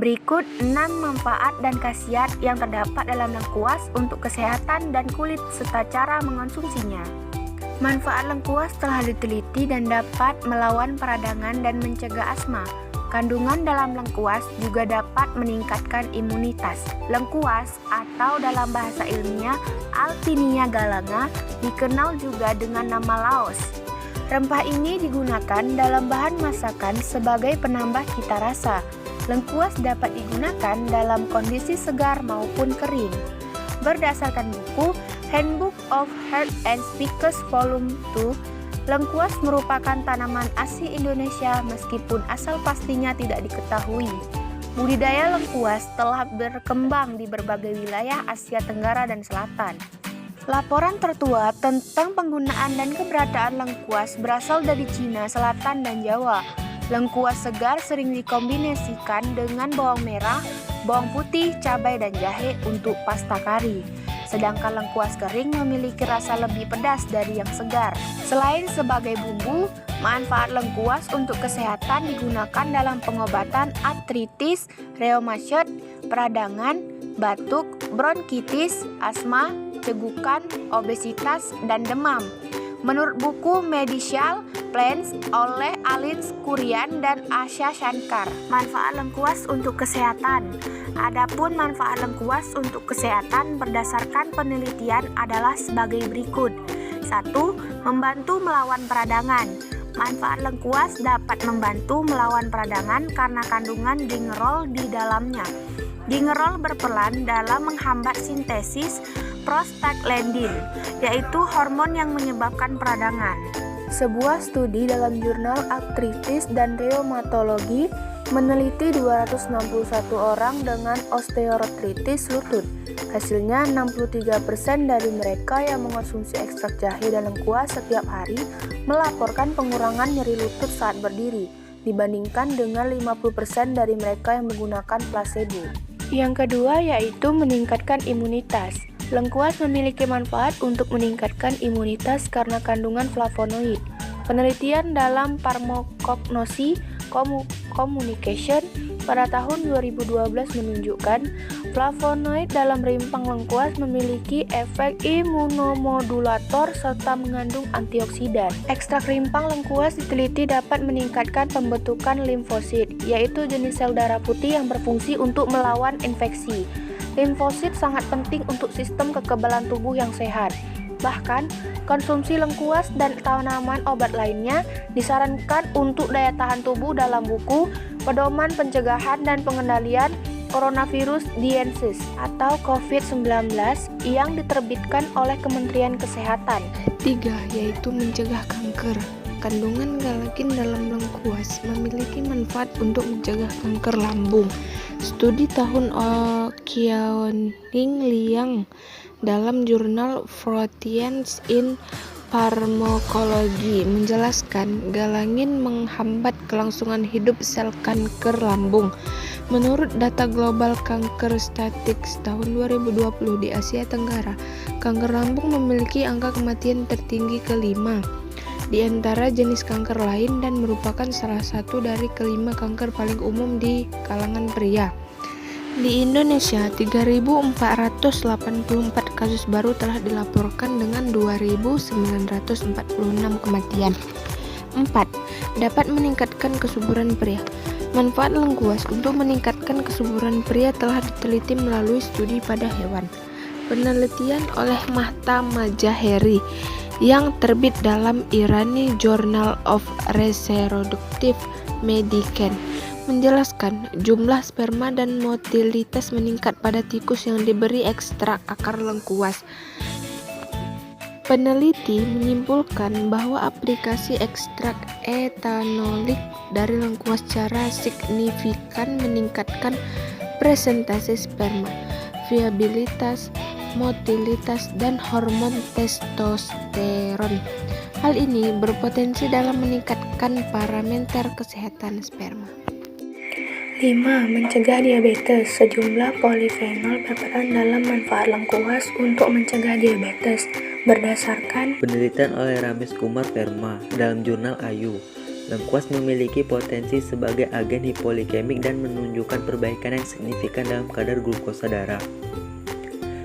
Berikut 6 manfaat dan khasiat yang terdapat dalam lengkuas untuk kesehatan dan kulit serta cara mengonsumsinya. Manfaat lengkuas telah diteliti dan dapat melawan peradangan dan mencegah asma. Kandungan dalam lengkuas juga dapat meningkatkan imunitas. Lengkuas atau dalam bahasa ilmiah Alpinia galanga dikenal juga dengan nama laos. Rempah ini digunakan dalam bahan masakan sebagai penambah cita rasa. Lengkuas dapat digunakan dalam kondisi segar maupun kering. Berdasarkan buku Handbook of Herbs and Spices Volume 2, lengkuas merupakan tanaman asli Indonesia meskipun asal pastinya tidak diketahui. Budidaya lengkuas telah berkembang di berbagai wilayah Asia Tenggara dan Selatan. Laporan tertua tentang penggunaan dan keberadaan lengkuas berasal dari Cina Selatan dan Jawa. Lengkuas segar sering dikombinasikan dengan bawang merah, bawang putih, cabai, dan jahe untuk pasta kari. Sedangkan lengkuas kering memiliki rasa lebih pedas dari yang segar. Selain sebagai bumbu, manfaat lengkuas untuk kesehatan digunakan dalam pengobatan artritis, reumatisme, peradangan, batuk, bronkitis, asma, cegukan, obesitas, dan demam. Menurut buku Medicinal Plants oleh Alins Kurian dan Asha Shankar, manfaat lengkuas untuk kesehatan. Adapun manfaat lengkuas untuk kesehatan berdasarkan penelitian adalah sebagai berikut. 1. Membantu melawan peradangan. Manfaat lengkuas dapat membantu melawan peradangan karena kandungan gingerol di dalamnya. Gingerol berperan dalam menghambat sintesis prostaglandin, yaitu hormon yang menyebabkan peradangan. Sebuah studi dalam jurnal Artritis dan Reumatologi meneliti 261 orang dengan osteoartritis lutut. Hasilnya 63% dari mereka yang mengonsumsi ekstrak jahe dan lengkuas setiap hari melaporkan pengurangan nyeri lutut saat berdiri, dibandingkan dengan 50% dari mereka yang menggunakan placebo. Yang kedua yaitu meningkatkan imunitas. Lengkuas memiliki manfaat untuk meningkatkan imunitas karena kandungan flavonoid. Penelitian dalam Pharmacognosy Communication pada tahun 2012 menunjukkan flavonoid dalam rimpang lengkuas memiliki efek imunomodulator serta mengandung antioksidan. Ekstrak rimpang lengkuas diteliti dapat meningkatkan pembentukan limfosit, yaitu jenis sel darah putih yang berfungsi untuk melawan infeksi. Limfosit sangat penting untuk sistem kekebalan tubuh yang sehat. Bahkan, konsumsi lengkuas dan tanaman obat lainnya disarankan untuk daya tahan tubuh dalam buku Pedoman Pencegahan dan Pengendalian Coronavirus Disease atau COVID-19 yang diterbitkan oleh Kementerian Kesehatan. 3. Yaitu mencegah kanker. Kandungan galagin dalam lengkuas memiliki manfaat untuk mencegah kanker lambung. Studi tahun Qiaoning Liang dalam jurnal Proteins in Pharmacology menjelaskan galangin menghambat kelangsungan hidup sel kanker lambung. Menurut data Global Cancer Statistics tahun 2020 di Asia Tenggara, kanker lambung memiliki angka kematian tertinggi kelima di antara jenis kanker lain dan merupakan salah satu dari kelima kanker paling umum di kalangan pria. Di Indonesia, 3.484 kasus baru telah dilaporkan dengan 2.946 kematian. 4. Dapat meningkatkan kesuburan pria. Manfaat lengkuas untuk meningkatkan kesuburan pria telah diteliti melalui studi pada hewan. Penelitian oleh Mahta Majaheri yang terbit dalam Irani Journal of Reproductive Medicine menjelaskan jumlah sperma dan motilitas meningkat pada tikus yang diberi ekstrak akar lengkuas. Peneliti menyimpulkan bahwa aplikasi ekstrak etanolik dari lengkuas secara signifikan meningkatkan presentasi sperma, viabilitas, motilitas, dan hormon testosteron. Hal ini berpotensi dalam meningkatkan parameter kesehatan sperma. 5. Mencegah diabetes. Sejumlah polifenol berperan dalam manfaat lengkuas untuk mencegah diabetes. Berdasarkan penelitian oleh Ramesh Kumar Verma dalam jurnal Ayu, Lengkuas memiliki potensi sebagai agen hipoglikemik dan menunjukkan perbaikan yang signifikan dalam kadar glukosa darah.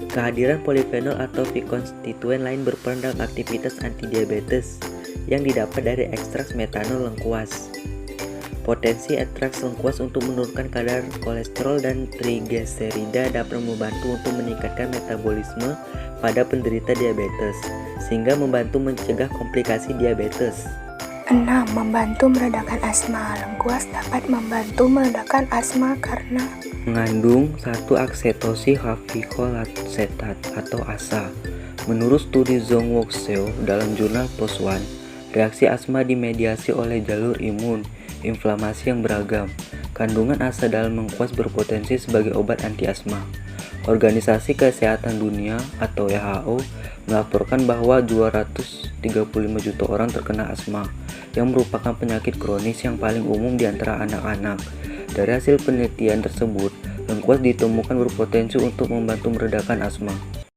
Kehadiran polifenol atau konstituen lain berperan dalam aktivitas antidiabetes yang didapat dari ekstrak metanol lengkuas. Potensi ekstrak lengkuas untuk menurunkan kadar kolesterol dan trigliserida dapat membantu untuk meningkatkan metabolisme pada penderita diabetes, sehingga membantu mencegah komplikasi diabetes. 6. Membantu meredakan asma. Lengkuas dapat membantu meredakan asma karena mengandung 1-aksetosi-havikolasetat atau ASA. Menurut studi Zhong Wokseo dalam jurnal PLOS ONE, reaksi asma dimediasi oleh jalur imun, inflamasi yang beragam. Kandungan ASA dalam lengkuas berpotensi sebagai obat anti asma. Organisasi Kesehatan Dunia atau WHO melaporkan bahwa 235 juta orang terkena asma, yang merupakan penyakit kronis yang paling umum di antara anak-anak. Dari hasil penelitian tersebut, lengkuas ditemukan berpotensi untuk membantu meredakan asma.